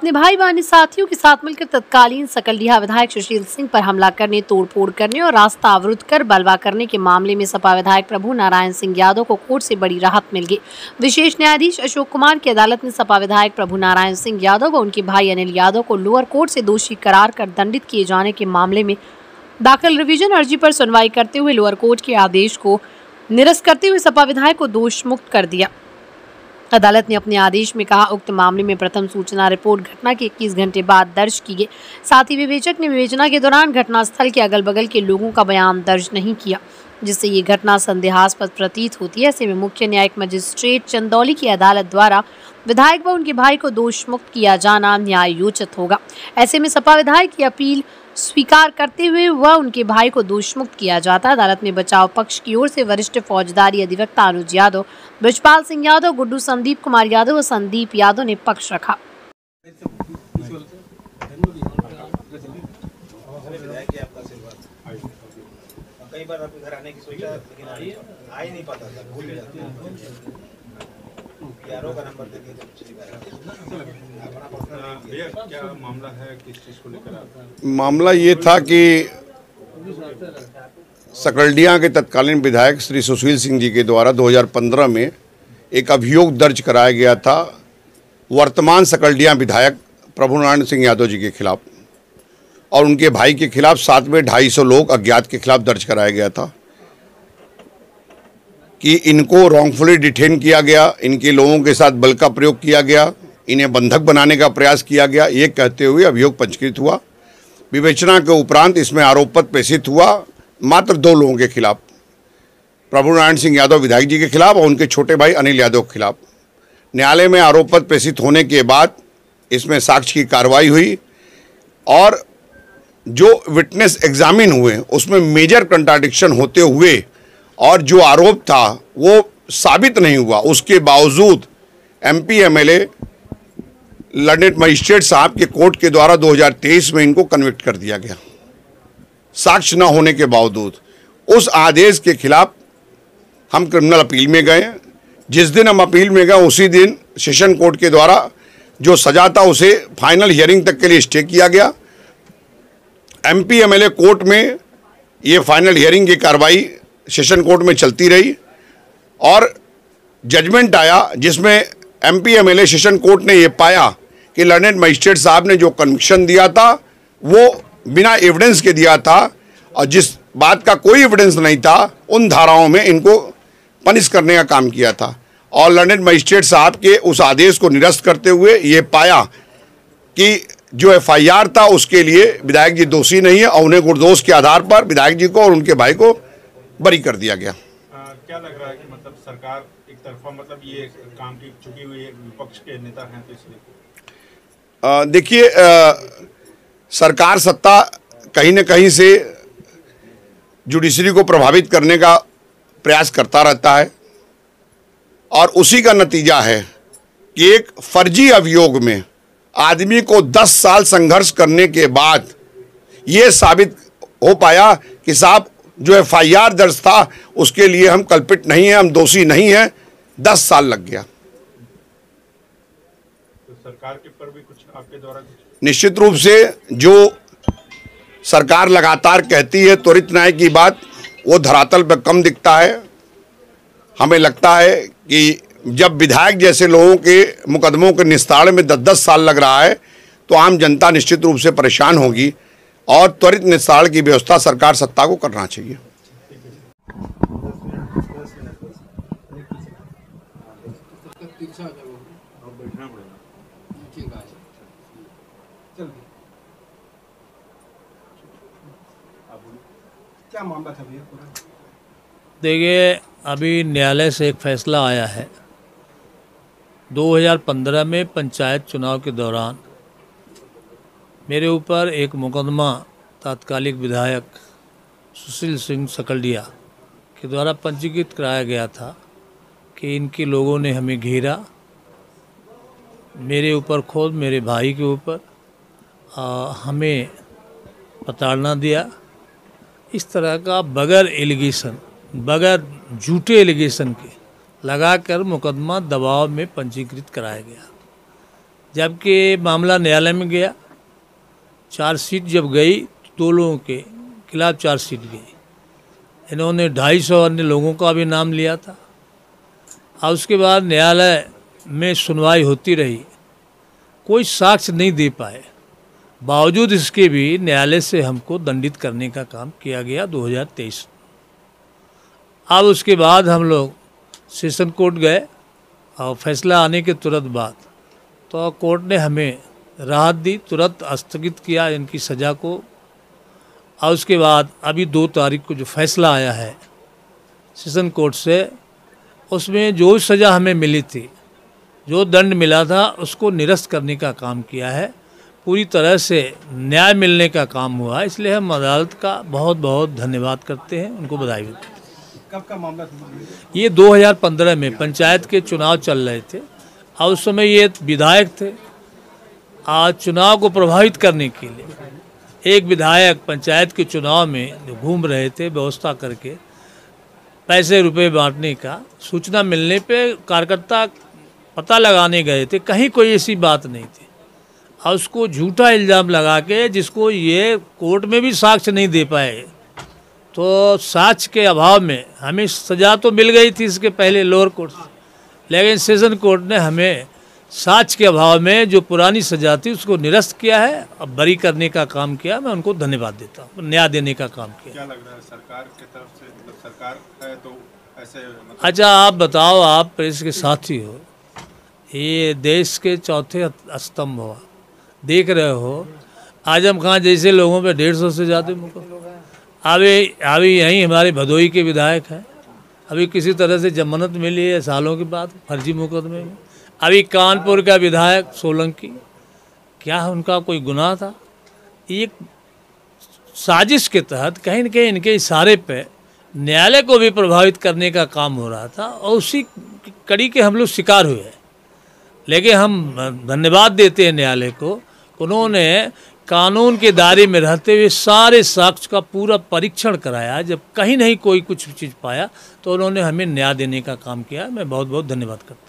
अपने भाई बहनी साथियों के साथ मिलकर तत्कालीन सकलडीहा विधायक सुशील सिंह पर हमला करने, तोड़फोड़ करने और रास्ता अवरुद्ध कर बलवा करने के मामले में सपा विधायक प्रभु नारायण सिंह यादव को कोर्ट से बड़ी राहत मिल गई। विशेष न्यायाधीश अशोक कुमार की अदालत ने सपा विधायक प्रभु नारायण सिंह यादव व उनके भाई अनिल यादव को लोअर कोर्ट से दोषी करार कर दंडित किए जाने के मामले में दाखिल रिवीजन अर्जी पर सुनवाई करते हुए लोअर कोर्ट के आदेश को निरस्त करते हुए सपा विधायक को दोष मुक्त कर दिया। अदालत ने अपने आदेश में कहा, उक्त मामले में प्रथम सूचना रिपोर्ट घटना के 21 घंटे बाद दर्ज की गई। साथ ही विवेचक ने विवेचना के दौरान घटनास्थल के अगल बगल के लोगों का बयान दर्ज नहीं किया, जिससे ये घटना संदेहास्पद प्रतीत होती है। ऐसे में मुख्य न्यायिक मजिस्ट्रेट चंदौली की अदालत द्वारा विधायक व उनके भाई को दोष मुक्त किया जाना न्यायोचित होगा। ऐसे में सपा विधायक की अपील स्वीकार करते हुए वह उनके भाई को दोष मुक्त किया जाता। अदालत में बचाव पक्ष की ओर से वरिष्ठ फौजदारी अधिवक्ता अनुज यादव, ब्रजपाल सिंह यादव, गुड्डू संदीप कुमार यादव व संदीप यादव ने पक्ष रखा। कई बार आपके घर आने की सोचा लेकिन आ ही नहीं पाता था, भूल जाते हैं। यारों का नंबर दे दिया पिछली बार। भैया क्या मामला है, किस चीज को लेकर? मामला ये था कि सकलडीहा के तत्कालीन विधायक श्री सुशील सिंह जी के द्वारा 2015 में एक अभियोग दर्ज कराया गया था वर्तमान सकलडीहा विधायक प्रभु नारायण सिंह यादव जी के खिलाफ, और उनके भाई के खिलाफ साथ में 250 लोग अज्ञात के खिलाफ दर्ज कराया गया था कि इनको रॉन्गफुली डिटेन किया गया, इनके लोगों के साथ बल का प्रयोग किया गया, इन्हें बंधक बनाने का प्रयास किया गया, ये कहते हुए अभियोग पंजीकृत हुआ। विवेचना के उपरांत इसमें आरोप पत्र प्रेषित हुआ मात्र 2 लोगों के खिलाफ, प्रभु नारायण सिंह यादव विधायक जी के खिलाफ और उनके छोटे भाई अनिल यादव के खिलाफ। न्यायालय में आरोप पत्र प्रेषित होने के बाद इसमें साक्ष्य की कार्रवाई हुई और जो विटनेस एग्जामिन हुए उसमें मेजर कंट्राडिक्शन होते हुए और जो आरोप था वो साबित नहीं हुआ, उसके बावजूद एमपी एमएलए लंदन मजिस्ट्रेट साहब के कोर्ट के द्वारा 2023 में इनको कन्विक्ट कर दिया गया, साक्ष्य न होने के बावजूद। उस आदेश के खिलाफ हम क्रिमिनल अपील में गए। जिस दिन हम अपील में गए उसी दिन सेशन कोर्ट के द्वारा जो सजा था उसे फाइनल हियरिंग तक के लिए स्टे किया गया। एमपी एमएलए कोर्ट में ये फाइनल हियरिंग की कार्रवाई सेशन कोर्ट में चलती रही और जजमेंट आया जिसमें एमपी एमएलए सेशन कोर्ट ने ये पाया कि लंदन मजिस्ट्रेट साहब ने जो कन्विक्शन दिया था वो बिना एविडेंस के दिया था और जिस बात का कोई एविडेंस नहीं था उन धाराओं में इनको पनिश करने का काम किया था। और लंदन मजिस्ट्रेट साहब के उस आदेश को निरस्त करते हुए ये पाया कि जो एफआईआर था उसके लिए विधायक जी दोषी नहीं है और उन्हें निर्दोष के आधार पर विधायक जी को और उनके भाई को बरी कर दिया गया। क्या लग रहा है कि मतलब सरकार एक तरफा मतलब ये काम की चुकी हुई विपक्ष के नेता हैं तो इसलिए देखिए सरकार सत्ता कहीं न कहीं से जुडिशरी को प्रभावित करने का प्रयास करता रहता है और उसी का नतीजा है कि एक फर्जी अभियोग में आदमी को 10 साल संघर्ष करने के बाद ये साबित हो पाया कि साहब जो एफआईआर दर्ज था उसके लिए हम कल्पित नहीं हैं, हम दोषी नहीं हैं। 10 साल लग गया। तो सरकार के पर भी कुछ आपके द्वारा निश्चित रूप से जो सरकार लगातार कहती है त्वरित न्याय की बात, वो धरातल पर कम दिखता है। हमें लगता है कि जब विधायक जैसे लोगों के मुकदमों के निस्तारण में 10-10 साल लग रहा है तो आम जनता निश्चित रूप से परेशान होगी और त्वरित निस्तारण की व्यवस्था सरकार सत्ता को करना चाहिए। क्या मामला था भैया पूरा? देखिए, अभी न्यायालय से एक फैसला आया है। 2015 में पंचायत चुनाव के दौरान मेरे ऊपर एक मुकदमा तात्कालिक विधायक सुशील सिंह सकलडीहा के द्वारा पंजीकृत कराया गया था कि इनके लोगों ने हमें घेरा, मेरे ऊपर खुद मेरे भाई के ऊपर हमें प्रताड़ना दिया। इस तरह का बगैर एलिगेशन, बगैर झूठे एलिगेशन के लगाकर मुकदमा दबाव में पंजीकृत कराया गया, जबकि मामला न्यायालय में गया, चार्जशीट जब गई तो 2 लोगों के खिलाफ चार्जशीट गई। इन्होंने 250 अन्य लोगों का भी नाम लिया था और उसके बाद न्यायालय में सुनवाई होती रही, कोई साक्ष्य नहीं दे पाए। बावजूद इसके भी न्यायालय से हमको दंडित करने का काम किया गया 2023। अब उसके बाद हम लोग सेशन कोर्ट गए और फैसला आने के तुरंत बाद तो कोर्ट ने हमें राहत दी, तुरंत स्थगित किया इनकी सज़ा को। और उसके बाद अभी 2 तारीख को जो फैसला आया है सेशन कोर्ट से, उसमें जो सज़ा हमें मिली थी, जो दंड मिला था, उसको निरस्त करने का काम किया है। पूरी तरह से न्याय मिलने का काम हुआ, इसलिए हम अदालत का बहुत बहुत धन्यवाद करते हैं, उनको बधाई देते हैं। कब का मामला था? ये 2015 में पंचायत के चुनाव चल रहे थे और उस समय ये विधायक थे। आज चुनाव को प्रभावित करने के लिए एक विधायक पंचायत के चुनाव में जो घूम रहे थे व्यवस्था करके पैसे रुपए बांटने का, सूचना मिलने पे कार्यकर्ता पता लगाने गए थे, कहीं कोई ऐसी बात नहीं थी और उसको झूठा इल्ज़ाम लगा के, जिसको ये कोर्ट में भी साक्ष्य नहीं दे पाए, तो साक्ष्य के अभाव में हमें सज़ा तो मिल गई थी इसके पहले लोअर कोर्ट से, लेकिन सेशन कोर्ट ने हमें साक्ष्य के अभाव में जो पुरानी सज़ा थी उसको निरस्त किया है और बरी करने का काम किया। मैं उनको धन्यवाद देता हूँ, न्याय देने का काम किया। क्या लग रहा है सरकार की तरफ से, मतलब सरकार है तो ऐसे अच्छा आप बताओ, आप प्रेस के साथी हो, ये देश के चौथे स्तंभ हो, देख रहे हो आजम खान जैसे लोगों पे 150 से ज़्यादा मुकदमा। अभी यहीं हमारे भदोई के विधायक हैं, अभी किसी तरह से जमानत मिली है सालों के बाद फर्जी मुकदमे में। अभी कानपुर का विधायक सोलंकी, क्या उनका कोई गुनाह था? एक साजिश के तहत कहीं न कहीं इनके इशारे पे न्यायालय को भी प्रभावित करने का काम हो रहा था और उसी कड़ी के हम लोग शिकार हुए। लेकिन हम धन्यवाद देते हैं न्यायालय को, उन्होंने कानून के दायरे में रहते हुए सारे साक्ष्य का पूरा परीक्षण कराया। जब कहीं नहीं कोई कुछ चीज़ पाया तो उन्होंने हमें न्याय देने का काम किया। मैं बहुत बहुत धन्यवाद करता हूँ।